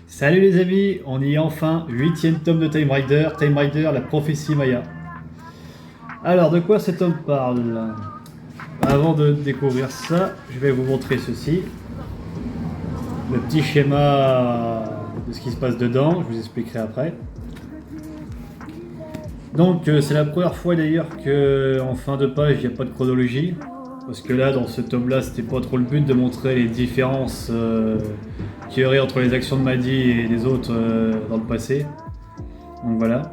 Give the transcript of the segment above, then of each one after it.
Salut les amis, on y est enfin, 8ème tome de Time Rider, la prophétie Maya. Alors, de quoi cet tome parle? Avant de découvrir ça, je vais vous montrer ceci. Le petit schéma de ce qui se passe dedans, je vous expliquerai après. Donc, c'est la première fois d'ailleurs qu'en fin de page, il n'y a pas de chronologie. Parce que là, dans ce tome-là, c'était pas trop le but de montrer les différences qu'il y aurait entre les actions de Maddie et les autres dans le passé. Donc voilà.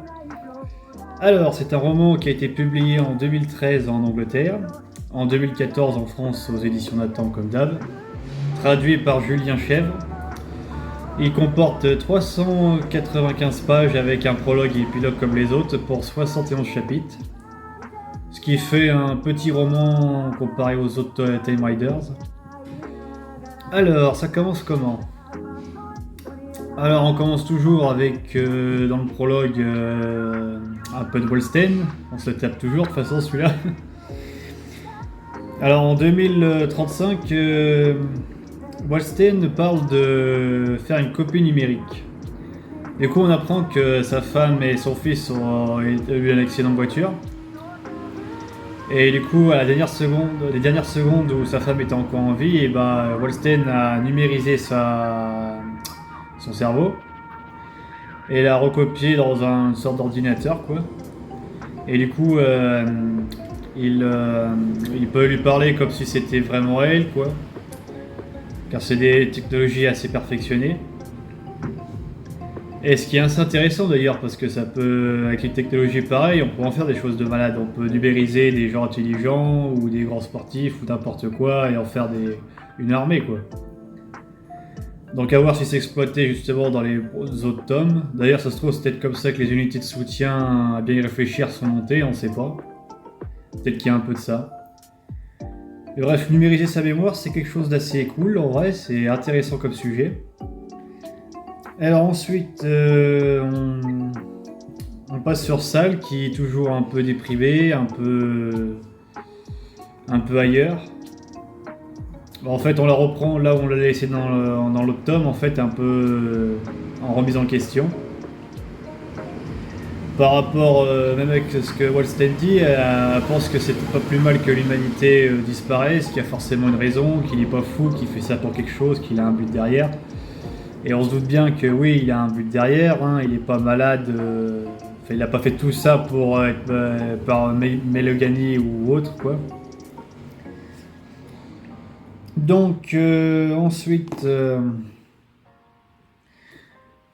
Alors, c'est un roman qui a été publié en 2013 en Angleterre, en 2014 en France aux éditions Nathan comme d'hab, traduit par Julien Chèvre. Il comporte 395 pages avec un prologue et épilogue comme les autres pour 71 chapitres. Ce qui fait un petit roman comparé aux autres Time Riders. Alors, ça commence comment? Alors, on commence toujours avec, dans le prologue, un peu de Wallstein. On se le tape toujours, de toute façon, celui-là. Alors, en 2035, Wallstein parle de faire une copie numérique. Du coup, on apprend que sa femme et son fils ont eu un accident de voiture. Et du coup, à les dernières secondes où sa femme était encore en vie, et Wallstein a numérisé son cerveau et l'a recopié dans une sorte d'ordinateur, quoi. Et du coup, il peut lui parler comme si c'était vraiment elle, quoi. Car c'est des technologies assez perfectionnées. Et ce qui est assez intéressant d'ailleurs, parce que ça peut, avec une technologie pareille, on peut en faire des choses de malade. On peut numériser des gens intelligents ou des grands sportifs ou n'importe quoi et en faire une armée, quoi. Donc à voir si c'est exploité justement dans les autres tomes. D'ailleurs, ça se trouve, c'est peut-être comme ça que les unités de soutien, à bien y réfléchir, sont montées, on ne sait pas. Peut-être qu'il y a un peu de ça. Mais bref, numériser sa mémoire, c'est quelque chose d'assez cool, en vrai, c'est intéressant comme sujet. Alors ensuite, on passe sur Sal, qui est toujours un peu déprimé, un peu ailleurs. En fait, on la reprend là où on l'a laissé dans l'autre tome, en fait, un peu en remise en question. Par rapport, même avec ce que Wallstein dit, elle pense que c'est pas plus mal que l'humanité disparaisse, qu'il y a forcément une raison, qu'il n'est pas fou, qu'il fait ça pour quelque chose, qu'il a un but derrière. Et on se doute bien que oui, il a un but derrière, hein, il n'est pas malade, il n'a pas fait tout ça pour être par Melogani ou autre, quoi. Donc ensuite,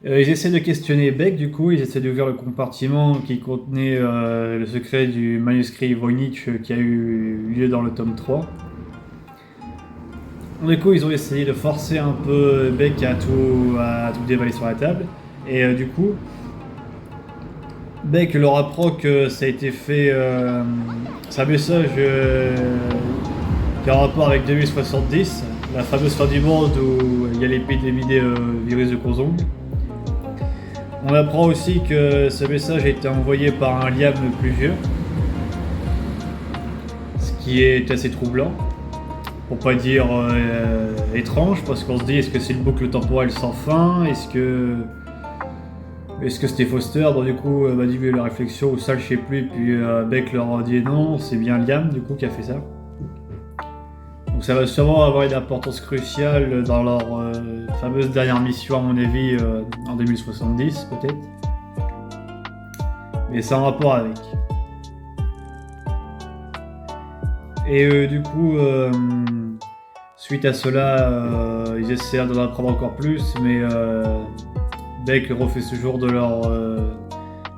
ils essaient de questionner Beck, du coup, ils essaient d'ouvrir le compartiment qui contenait le secret du manuscrit Voynich qui a eu lieu dans le tome 3. Du coup, ils ont essayé de forcer un peu Beck à tout dévaler sur la table. Et du coup, Beck leur apprend que ça a été fait. C'est un message qui a un rapport avec 2070, la fameuse fin du monde où il y a l'épidémie des virus de Kozong. On apprend aussi que ce message a été envoyé par un Liam plus vieux, ce qui est assez troublant. Pour pas dire étrange, parce qu'on se dit, est-ce que c'est une boucle temporelle sans fin? Est-ce que c'était Foster? Donc du coup, Maddie a eu la réflexion, ou ça je sais plus, puis Beck leur a dit non, c'est bien Liam du coup qui a fait ça. Donc ça va sûrement avoir une importance cruciale dans leur fameuse dernière mission, à mon avis, en 2070 peut-être. Mais c'est en rapport avec. Et du coup, suite à cela, ils essaient d'en apprendre encore plus, mais Beck refait toujours de leur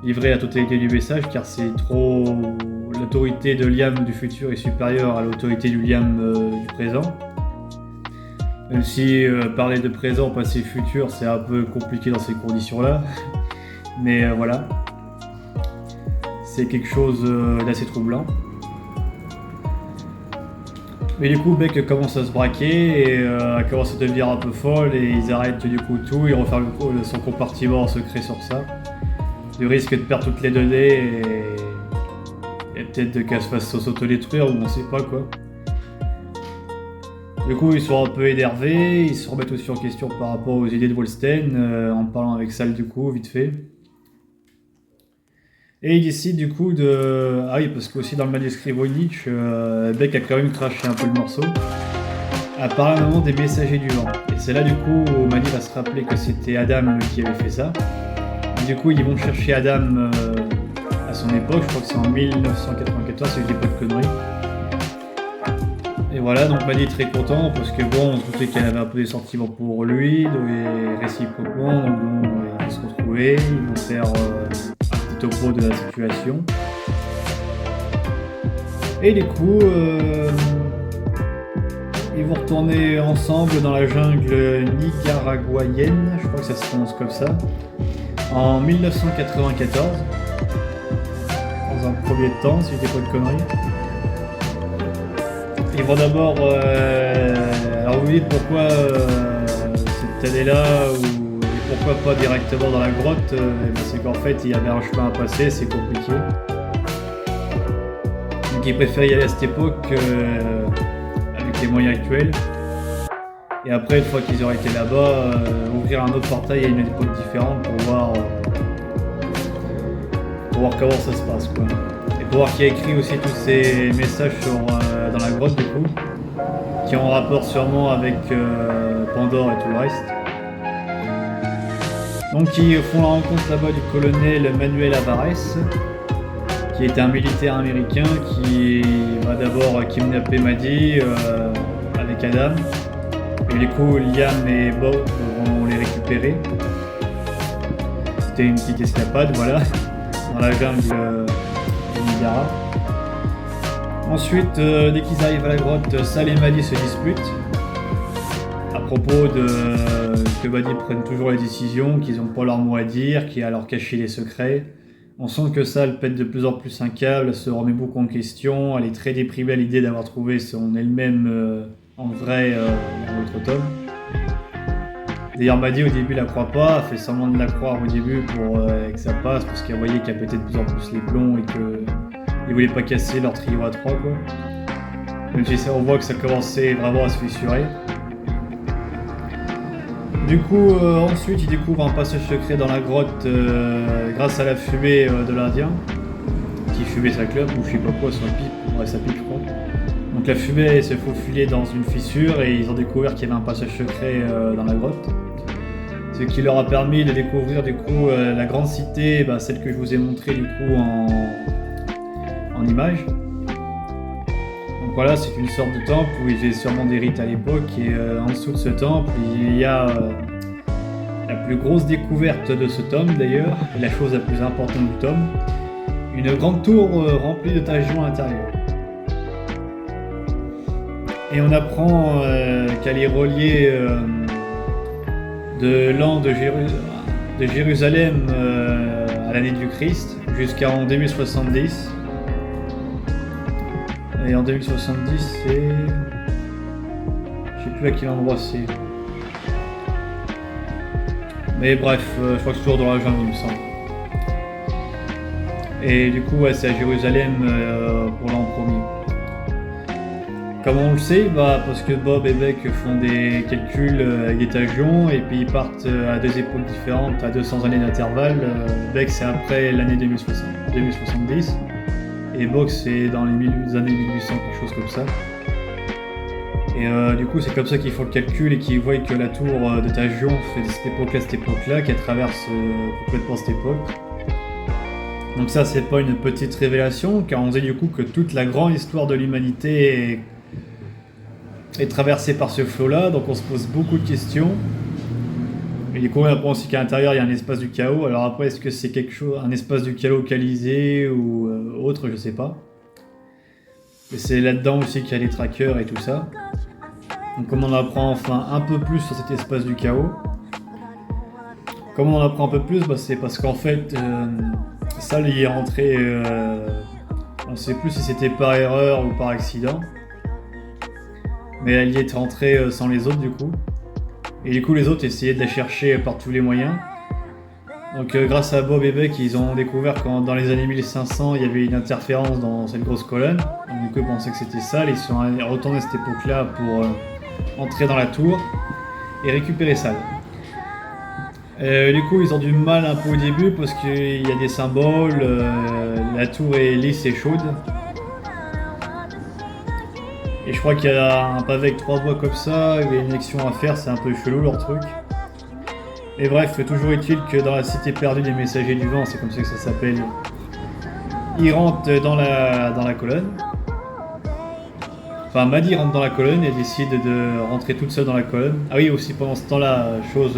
livrer la totalité du message, car c'est trop. L'autorité de Liam du futur est supérieure à l'autorité du Liam du présent. Même si parler de présent, passé, futur, c'est un peu compliqué dans ces conditions-là. Mais voilà. C'est quelque chose d'assez troublant. Mais du coup, Beck commence à se braquer et elle commence à devenir un peu folle et ils arrêtent du coup tout, ils referment son compartiment en secret sur ça. Du risque de perdre toutes les données et peut-être qu'elle se fasse s'auto-détruire ou on sait pas quoi. Du coup, ils sont un peu énervés, ils se remettent aussi en question par rapport aux idées de Wolsten, en parlant avec Sal du coup, vite fait. Et ils décident du coup de... Ah oui, parce qu'aussi dans le manuscrit Voynich, Beck a quand même craché un peu le morceau, à parler à un moment des messagers du vent. Et c'est là du coup où Maddy va se rappeler que c'était Adam qui avait fait ça. Et du coup, ils vont chercher Adam à son époque, je crois que c'est en 1994, si je dis pas de conneries. Et voilà, donc Maddy est très content parce que bon, on se doutait qu'elle avait un peu des sentiments pour lui, et réciproquement, donc bon, ils vont se retrouver, ils vont faire un petit topo de la situation. Et du coup, ils vont retourner ensemble dans la jungle nicaraguayenne, je crois que ça se prononce comme ça, en 1994, dans un premier temps, si je dis pas de conneries. Ils vont d'abord... alors vous dites pourquoi cette année-là, ou et pourquoi pas directement dans la grotte, c'est qu'en fait il y avait un chemin à passer, c'est compliqué. Donc ils préfèrent y aller à cette époque avec les moyens actuels. Et après, une fois qu'ils auraient été là-bas, ouvrir un autre portail à une époque différente pour voir comment ça se passe, quoi. Et pour voir qui a écrit aussi tous ces messages dans la grotte du coup, qui ont rapport sûrement avec Pandore et tout le reste. Donc ils font la rencontre là-bas du colonel Manuel Alvarez, qui est un militaire américain qui va d'abord kidnapper Maddy avec Adam. Et du coup, Liam et Bob vont les récupérer. C'était une petite escapade, voilà, dans la jungle de Nigara. Ensuite, dès qu'ils arrivent à la grotte, Sal et Maddy se disputent à propos que Maddy prenne toujours les décisions, qu'ils n'ont pas leur mot à dire, qu'il a leur caché les secrets. On sent que Sal pète de plus en plus un câble, se remet beaucoup en question, elle est très déprimée à l'idée d'avoir trouvé son elle-même en vrai dans l'autre tome. D'ailleurs, Maddy au début la croit pas, elle fait semblant de la croire au début pour que ça passe, parce qu'elle voyait qu'elle pétait de plus en plus les plombs et qu'ils voulaient pas casser leur trio à trois, quoi. Même si on voit que ça commençait vraiment à se fissurer. Du coup, ensuite, ils découvrent un passage secret dans la grotte grâce à la fumée de l'Indien, qui fumait sa clope, ou je sais pas quoi, son pipe, ouais, sa pipe, je crois. Donc la fumée s'est faufilée dans une fissure et ils ont découvert qu'il y avait un passage secret dans la grotte. Ce qui leur a permis de découvrir du coup la grande cité, celle que je vous ai montrée du coup en image. Donc voilà, c'est une sorte de temple où il y avait sûrement des rites à l'époque, et en dessous de ce temple il y a la plus grosse découverte de ce tome d'ailleurs, et la chose la plus importante du tome, une grande tour remplie de taches joints à l'intérieur. Et on apprend qu'elle est reliée de l'an de Jérusalem à l'année du Christ jusqu'en 2070. Et en 2070, c'est... je sais plus à quel endroit c'est. Mais bref, je crois que c'est toujours dans la jungle, il me semble. Et du coup, ouais, c'est à Jérusalem pour l'an premier. Comment on le sait? Parce que Bob et Beck font des calculs avec des tagions et puis ils partent à deux époques différentes, à 200 années d'intervalle. Beck c'est après l'année 2070 et Bob c'est dans les années 1800, quelque chose comme ça. Et du coup c'est comme ça qu'ils font le calcul et qu'ils voient que la tour de Tagion fait de cette époque-là, cette époque-là, qu'elle traverse complètement cette époque. Donc ça c'est pas une petite révélation, car on dit du coup que toute la grande histoire de l'humanité est traversée par ce flot-là, donc on se pose beaucoup de questions. Et du coup on apprend aussi qu'à l'intérieur il y a un espace du chaos. Alors après est-ce que c'est quelque chose, un espace du chaos localisé ou autre, je sais pas. Et c'est là-dedans aussi qu'il y a les trackers et tout ça. Donc comme on apprend enfin un peu plus sur cet espace du chaos. Comment on apprend un peu plus, c'est parce qu'en fait Sal y est rentré, on ne sait plus si c'était par erreur ou par accident, mais elle y est rentrée sans les autres du coup, et du coup les autres essayaient de la chercher par tous les moyens. Donc grâce à Bob et Beck, ils ont découvert quand dans les années 1500 il y avait une interférence dans cette grosse colonne, donc du coup ils pensaient que c'était Sal, ils sont retournés à cette époque là pour entrer dans la tour et récupérer Sal. Du coup, ils ont du mal un peu au début parce qu'il y a des symboles, la tour est lisse et chaude. Et je crois qu'il y a un pavé avec 3 voies comme ça, il y a une action à faire, c'est un peu chelou leur truc. Et bref, toujours est-il que dans la cité perdue des messagers du vent, c'est comme ça que ça s'appelle, ils rentrent dans la colonne. Enfin, Maddie rentre dans la colonne et décide de rentrer toute seule dans la colonne. Ah oui, aussi pendant ce temps-là, chose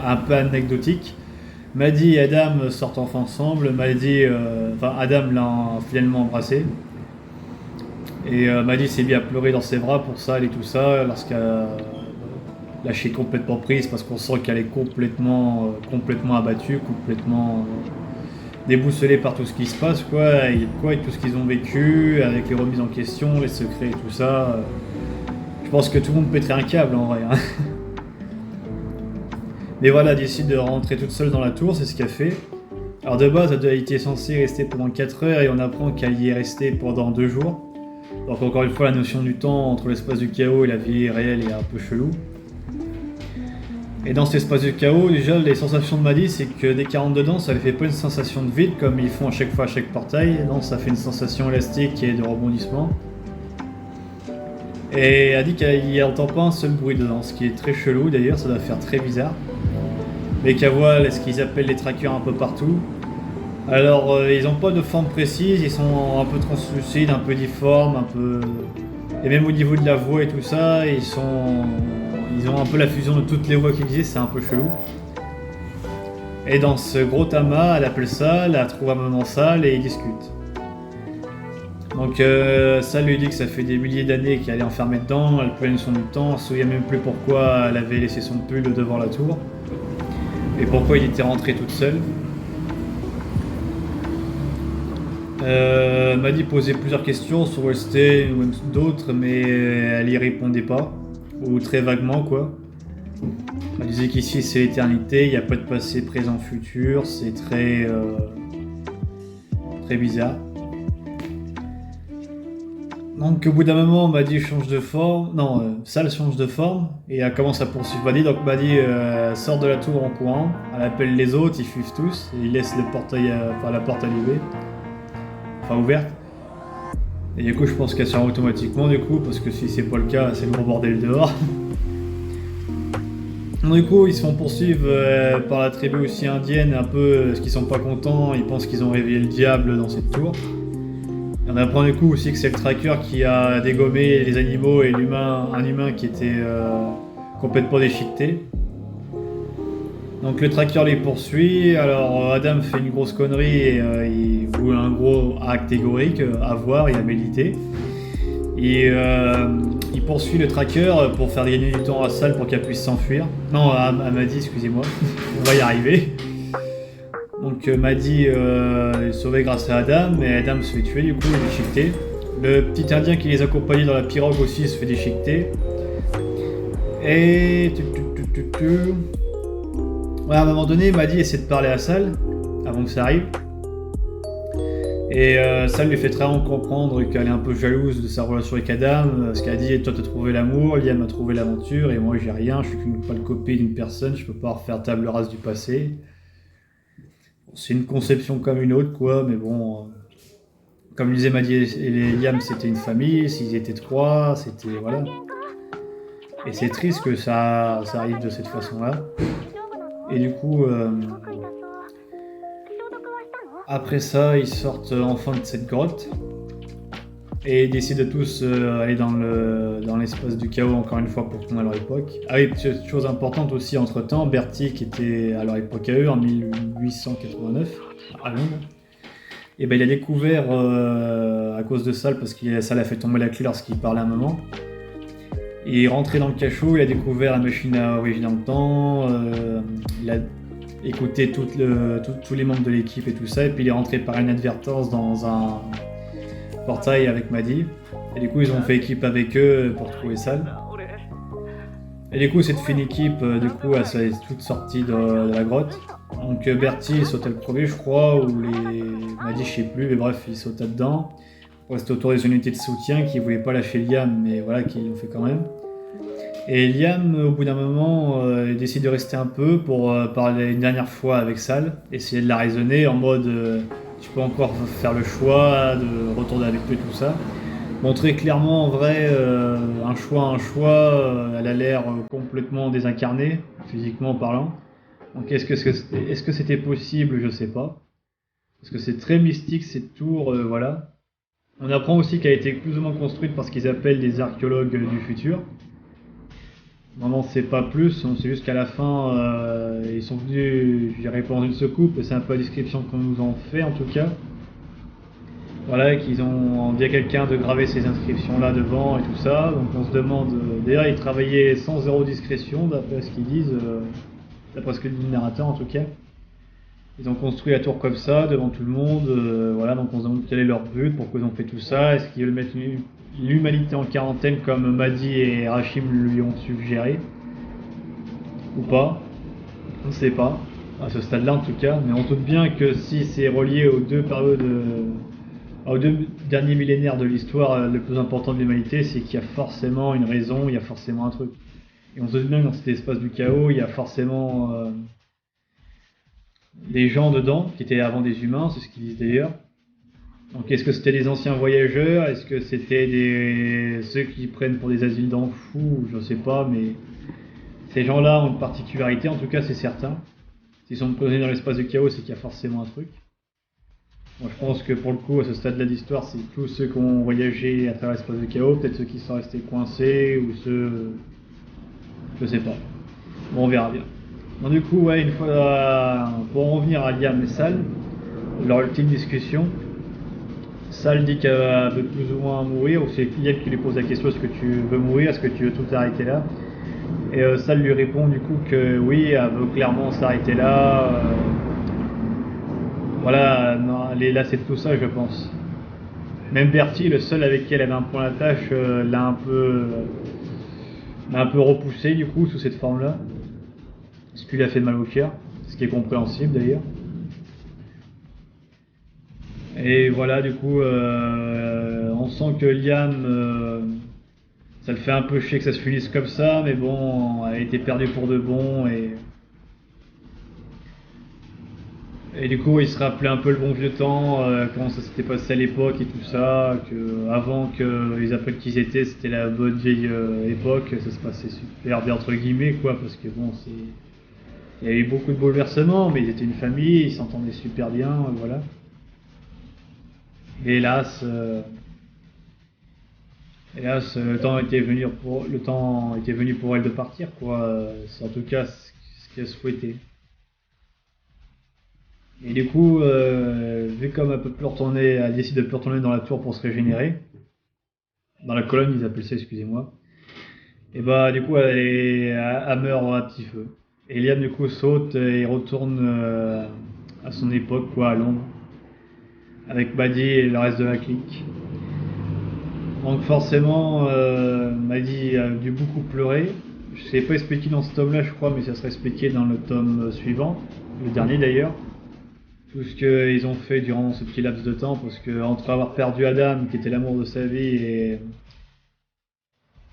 un peu anecdotique, Maddie et Adam sortent enfin ensemble. Adam l'a finalement embrassé. Et Maddie s'est mis à pleurer dans ses bras pour Sal et tout ça, lorsqu'elle a lâché complètement prise, parce qu'on sent qu'elle est complètement abattue, complètement déboussolée par tout ce qui se passe, et tout ce qu'ils ont vécu, avec les remises en question, les secrets et tout ça. Je pense que tout le monde pèterait un câble en vrai. Hein. Mais voilà, elle décide de rentrer toute seule dans la tour, c'est ce qu'elle fait. Alors de base, elle était censée rester pendant 4 heures et on apprend qu'elle y est restée pendant 2 jours. Donc encore une fois, la notion du temps entre l'espace du chaos et la vie réelle est un peu chelou. Et dans cet espace du chaos, déjà, les sensations de Maddie, c'est que dès qu'elle rentre dedans, ça ne fait pas une sensation de vide comme ils font à chaque fois à chaque portail. Non, ça fait une sensation élastique et de rebondissement. Et elle dit qu'elle n'entend pas un seul bruit dedans, ce qui est très chelou d'ailleurs, ça doit faire très bizarre. Mais qu'elle voit ce qu'ils appellent les trackers un peu partout. Alors, ils n'ont pas de forme précise, ils sont un peu translucides, un peu difformes, un peu... Et même au niveau de la voix et tout ça, ils ont un peu la fusion de toutes les voix qui existent, c'est un peu chelou. Et dans ce gros tamas, elle appelle Sal, elle trouve un moment Sal et ils discutent. Donc Sal lui dit que ça fait des milliers d'années qu'elle est enfermée dedans, elle prend son temps, elle ne se souvient même plus pourquoi elle avait laissé son pull devant la tour. Et pourquoi il était rentré toute seule. Maddie posait plusieurs questions sur OST ou même d'autres, mais elle y répondait pas, ou très vaguement quoi. Elle disait qu'ici c'est l'éternité, il n'y a pas de passé, présent, futur, c'est très bizarre. Donc au bout d'un moment, Maddie change de forme, Sal change de forme, et elle commence à poursuivre Maddie, donc Maddie sort de la tour en courant, elle appelle les autres, ils fuient tous, et ils laissent la porte allumée. Ouverte. Et du coup, je pense qu'elle sort automatiquement, parce que si c'est pas le cas, c'est le gros bordel dehors. Du coup, ils se font poursuivre par la tribu aussi indienne, un peu, parce qu'ils sont pas contents, ils pensent qu'ils ont réveillé le diable dans cette tour. Et on apprend du coup aussi que c'est le tracker qui a dégommé les animaux et un humain qui était complètement déchiqueté. Donc le tracker les poursuit, alors Adam fait une grosse connerie et il voit un gros acte théorique à voir et à méditer. Et il poursuit le tracker pour faire gagner du temps à Sal pour qu'elle puisse s'enfuir. Non, à Maddie, excusez-moi, on va y arriver. Donc Maddie est sauvée grâce à Adam, mais Adam se fait tuer, du coup il est déchiqueté. Le petit indien qui les accompagnait dans la pirogue aussi se fait déchiqueter. Et... Ouais, à un moment donné, Maddie essaie de parler à Sal, avant que ça arrive. Et Sal lui fait très bien comprendre qu'elle est un peu jalouse de sa relation avec Adam, parce qu'elle dit « Toi t'as trouvé l'amour, Liam a trouvé l'aventure, et moi j'ai rien, je suis qu'une pâle copie d'une personne, je peux pas refaire table rase du passé. » C'est une conception comme une autre, mais bon... Comme disait Maddie et Liam, c'était une famille, s'ils étaient 3, c'était... voilà. Et c'est triste que ça arrive de cette façon-là. Et du coup, après ça, ils sortent enfin de cette grotte et décident de tous aller dans l'espace du chaos encore une fois pour retourner à leur époque. Ah oui, petite chose importante aussi entre-temps, Bertie qui était à leur époque à eux en 1889 à Londres, et il a découvert à cause de Sal, parce que Sal a fait tomber la clé lorsqu'il parlait à un moment. Il est rentré dans le cachot, il a découvert la machine à voyager dans le temps, il a écouté tous les membres de l'équipe et tout ça, et puis il est rentré par inadvertance dans un portail avec Maddie. Et du coup, ils ont fait équipe avec eux pour trouver Sal. Et du coup, cette fine équipe, elle s'est toute sortie de la grotte. Donc Bertie sautait le premier, je crois, ou Maddie, je sais plus, mais bref, il sautait dedans. C'était autour des unités de soutien qui ne voulaient pas lâcher Liam, mais voilà, qui l'ont fait quand même. Et Liam, au bout d'un moment, il décide de rester un peu pour parler une dernière fois avec Sal, essayer de la raisonner en mode tu peux encore faire le choix de retourner avec lui et tout ça. Montrer clairement en vrai un choix, elle a l'air complètement désincarnée, physiquement parlant. Donc est-ce que c'était possible? Je sais pas. Parce que c'est très mystique cette tour, voilà. On apprend aussi qu'elle a été plus ou moins construite par ce qu'ils appellent des archéologues du futur. On n'en sait pas plus, on sait juste qu'à la fin, ils sont venus, je dirais pas dans une secoupe, c'est un peu la description qu'on nous en fait en tout cas. Voilà, qu'ils ont dit à quelqu'un de graver ces inscriptions-là devant et tout ça. Donc on se demande, d'ailleurs ils travaillaient sans zéro discrétion d'après ce qu'ils disent, d'après ce que dit le narrateur en tout cas. Ils ont construit la tour comme ça, devant tout le monde, voilà, donc on se demande quel est leur but, pourquoi ils ont fait tout ça, est-ce qu'ils veulent mettre l'humanité en quarantaine comme Maddy et Rachim lui ont suggéré, ou pas, on ne sait pas, à ce stade-là en tout cas, mais on doute bien que si c'est relié aux deux périodes, aux deux derniers millénaires de l'histoire, le plus important de l'humanité, c'est qu'il y a forcément une raison, il y a forcément un truc. Et on se doute bien que dans cet espace du chaos, il y a forcément des gens dedans, qui étaient avant des humains, c'est ce qu'ils disent d'ailleurs. Donc est-ce que c'était des anciens voyageurs? Est-ce que c'était ceux qui prennent pour des asiles d'enfants fous? Je sais pas, mais ces gens-là ont une particularité, en tout cas c'est certain. S'ils sont posés dans l'espace du chaos, c'est qu'il y a forcément un truc. Moi je pense que pour le coup, à ce stade-là de l'histoire, c'est tous ceux qui ont voyagé à travers l'espace du chaos, peut-être ceux qui sont restés coincés, ou ceux... Je sais pas. Bon, on verra bien. Donc du coup, ouais, une fois, pour en revenir à Liam et Sal, leur ultime discussion, Sal dit qu'elle veut plus ou moins mourir, ou c'est Liam qui lui pose la question, est-ce que tu veux mourir, est-ce que tu veux tout arrêter là? Et Sal lui répond du coup que oui, elle veut clairement s'arrêter là. Voilà, non, elle est lassée de tout ça, je pense. Même Bertie, le seul avec qui elle avait un point d'attache, l'a un peu repoussé du coup sous cette forme-là. Ce qui lui a fait mal au cœur, ce qui est compréhensible d'ailleurs. Et voilà, du coup, on sent que Liam, ça le fait un peu chier que ça se finisse comme ça, mais bon, elle a été perdue pour de bon, et du coup, il se rappelait un peu le bon vieux temps, comment ça s'était passé à l'époque et tout ça, que avant qu'ils apprennent qui ils étaient, c'était la bonne vieille époque, ça se passait super bien entre guillemets, quoi, parce que bon, il y a eu beaucoup de bouleversements, mais ils étaient une famille, ils s'entendaient super bien, voilà. Et hélas, le temps était venu pour elle de partir, quoi. C'est en tout cas ce qu'elle souhaitait. Et du coup, vu comme elle peut plus retourner, elle décide de plus retourner dans la tour pour se régénérer. Dans la colonne, ils appellent ça, excusez-moi. Et bah, du coup, elle meurt à petit feu. Et Liam, du coup, saute et retourne à son époque, quoi, à Londres. Avec Maddie et le reste de la clique. Donc forcément, Maddie a dû beaucoup pleurer. Je ne sais pas expliqué dans ce tome-là, je crois, mais ça serait expliqué dans le tome suivant, le dernier d'ailleurs. Tout ce qu'ils ont fait durant ce petit laps de temps, parce que entre avoir perdu Adam, qui était l'amour de sa vie,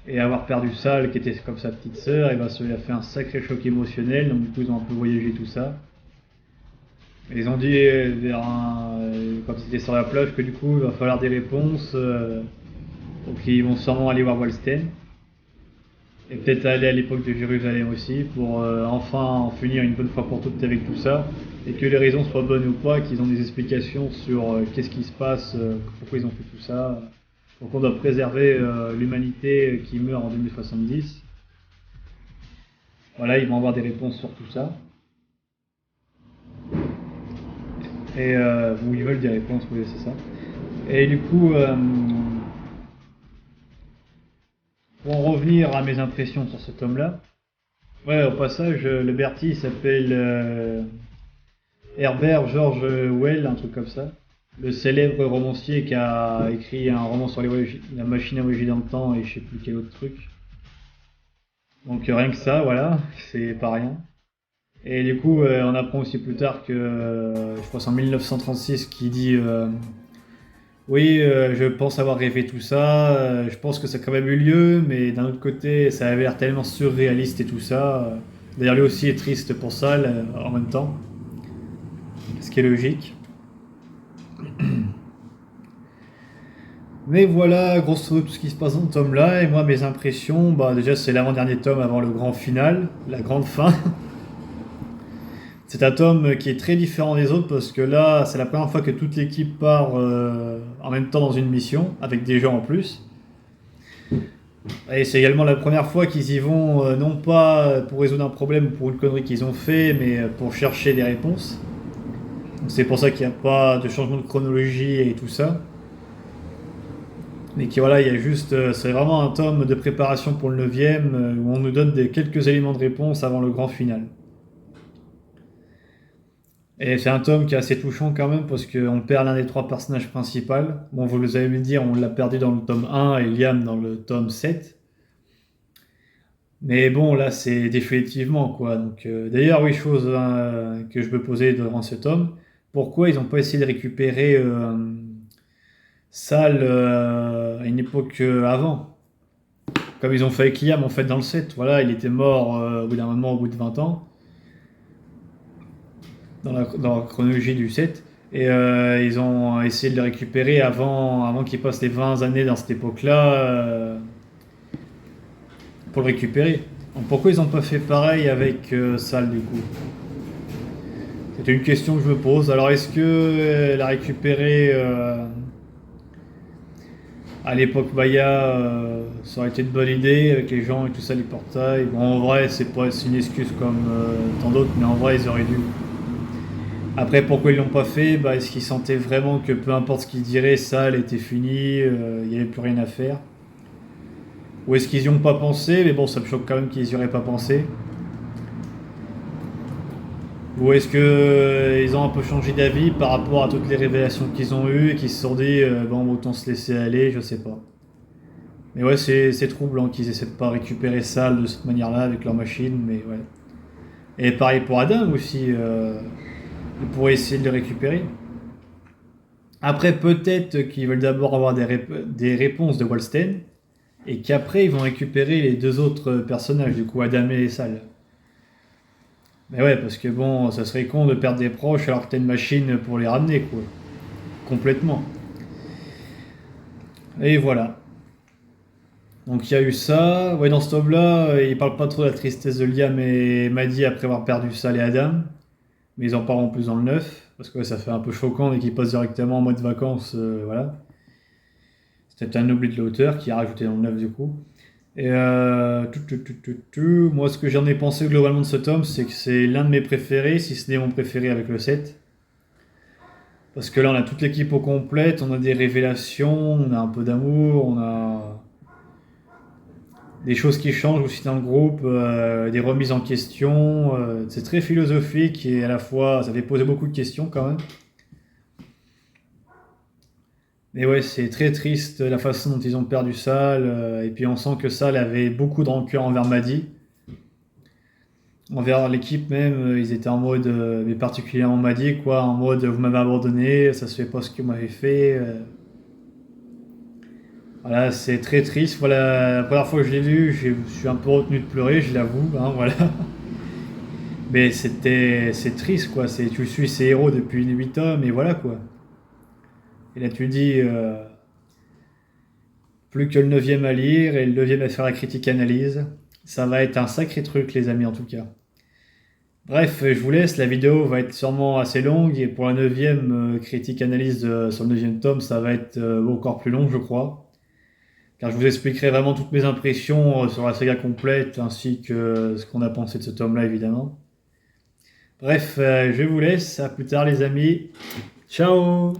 et avoir perdu Sal, qui était comme sa petite sœur, et ben ça lui a fait un sacré choc émotionnel, donc du coup ils ont un peu voyagé tout ça. Et ils ont dit quand ils étaient sur la plage que du coup il va falloir des réponses, donc ils vont sûrement aller voir Walsten. Et peut-être aller à l'époque de Jérusalem aussi, pour enfin en finir une bonne fois pour toutes avec tout ça, et que les raisons soient bonnes ou pas, qu'ils ont des explications sur qu'est-ce qui se passe, pourquoi ils ont fait tout ça. Donc on doit préserver l'humanité qui meurt en 2070. Voilà, ils vont avoir des réponses sur tout ça. Et ou ils veulent des réponses, oui c'est ça. Et du coup, pour en revenir à mes impressions sur ce tome-là, ouais, au passage, le Bertie s'appelle Herbert George Well, un truc comme ça. Le célèbre romancier qui a écrit un roman sur la machine à voyager dans le temps et je sais plus quel autre truc. Donc rien que ça, voilà, c'est pas rien. Et du coup, on apprend aussi plus tard que, je crois c'est en 1936, qui dit Oui, je pense avoir rêvé tout ça. Je pense que ça a quand même eu lieu, mais d'un autre côté, ça avait l'air tellement surréaliste et tout ça. D'ailleurs, lui aussi est triste pour ça en même temps, ce qui est logique. Mais voilà, grosso modo, tout ce qui se passe dans ce tome-là. Et moi, mes impressions, bah déjà, c'est l'avant-dernier tome avant le grand final, la grande fin. C'est un tome qui est très différent des autres parce que là, c'est la première fois que toute l'équipe part en même temps dans une mission, avec des gens en plus. Et c'est également la première fois qu'ils y vont, non pas pour résoudre un problème ou pour une connerie qu'ils ont fait, mais pour chercher des réponses. Donc c'est pour ça qu'il n'y a pas de changement de chronologie et tout ça. Mais qui voilà, il y a juste, c'est vraiment un tome de préparation pour le 9e où on nous donne quelques éléments de réponse avant le grand final. Et c'est un tome qui est assez touchant quand même parce qu'on perd l'un des trois personnages principaux. Bon, vous allez me dire, on l'a perdu dans le tome 1 et Liam dans le tome 7. Mais bon, là, c'est définitivement quoi. Donc, d'ailleurs, oui, chose que je me posais durant ce tome, pourquoi ils n'ont pas essayé de récupérer Sal à une époque avant? Comme ils ont fait avec Liam en fait dans le 7. Voilà, il était mort au bout d'un moment, au bout de 20 ans, dans la chronologie du 7. Et ils ont essayé de le récupérer avant qu'il passe les 20 années dans cette époque-là pour le récupérer. Donc pourquoi ils n'ont pas fait pareil avec Sal du coup? C'est une question que je me pose. Alors est-ce que la récupérer à l'époque Maya, ça aurait été une bonne idée avec les gens et tout ça, les portails? Bon, en vrai, c'est une excuse comme tant d'autres, mais en vrai, ils auraient dû. Après, pourquoi ils l'ont pas fait? Bah, est-ce qu'ils sentaient vraiment que peu importe ce qu'ils diraient, ça, elle était fini, il n'y avait plus rien à faire? Ou est-ce qu'ils y ont pas pensé? Mais bon, ça me choque quand même qu'ils y auraient pas pensé. Ou est-ce que ils ont un peu changé d'avis par rapport à toutes les révélations qu'ils ont eues et qu'ils se sont dit, bon, autant se laisser aller, je sais pas. Mais ouais, c'est troublant qu'ils essaient de pas récupérer ça de cette manière-là avec leur machine, mais ouais. Et pareil pour Adam aussi, ils pourraient essayer de le récupérer. Après, peut-être qu'ils veulent d'abord avoir des réponses de Wallstein, et qu'après ils vont récupérer les deux autres personnages, du coup Adam et Sal. Mais ouais, parce que bon, ça serait con de perdre des proches alors que t'as une machine pour les ramener, quoi. Complètement. Et voilà. Donc il y a eu ça. Ouais, dans ce tome-là, il parle pas trop de la tristesse de Liam et Maddie après avoir perdu Sal et Adam. Mais ils en parlent en plus dans le 9. Parce que ouais, ça fait un peu choquant dès qu'ils passent directement en mode vacances. Voilà. C'était un oubli de l'auteur qui a rajouté dans le 9 du coup. Et moi, ce que j'en ai pensé globalement de ce tome, c'est que c'est l'un de mes préférés, si ce n'est mon préféré avec le 7. Parce que là, on a toute l'équipe au complète, on a des révélations, on a un peu d'amour, on a des choses qui changent aussi dans le groupe, des remises en question. C'est très philosophique et à la fois, ça fait poser beaucoup de questions quand même. Mais ouais, c'est très triste la façon dont ils ont perdu Sal. Et puis on sent que Sal avait beaucoup de rancœur envers Maddy. Envers l'équipe même, ils étaient en mode, mais particulièrement Maddy, quoi, en mode vous m'avez abandonné, ça se fait pas ce que vous m'avez fait. Voilà, c'est très triste. Voilà, la première fois que je l'ai lu, je suis un peu retenu de pleurer, je l'avoue, hein, voilà. Mais c'est triste, quoi. Tu suis ces héros depuis 8 tomes, et voilà, quoi. Et là, tu dis, plus que le 9e à lire, et le 9e à faire la critique analyse. Ça va être un sacré truc, les amis, en tout cas. Bref, je vous laisse, la vidéo va être sûrement assez longue, et pour la 9e critique analyse sur le 9e tome, ça va être encore plus long, je crois. Car je vous expliquerai vraiment toutes mes impressions sur la saga complète, ainsi que ce qu'on a pensé de ce tome-là, évidemment. Bref, je vous laisse, à plus tard les amis. Ciao!